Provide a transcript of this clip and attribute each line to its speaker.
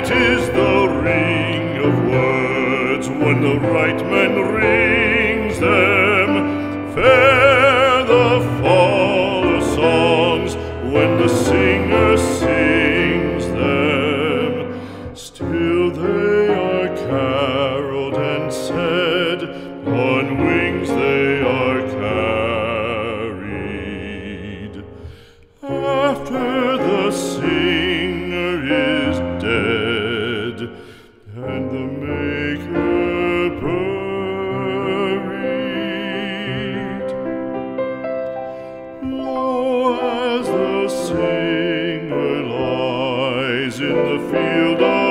Speaker 1: Sweet is the ring of words when the right man rings them. Fair the fall of songs when the singer sings them. Still they are caroled and said, on wings they are carried. After the singer is dead and the maker buried, lo, as the singer lies in the field of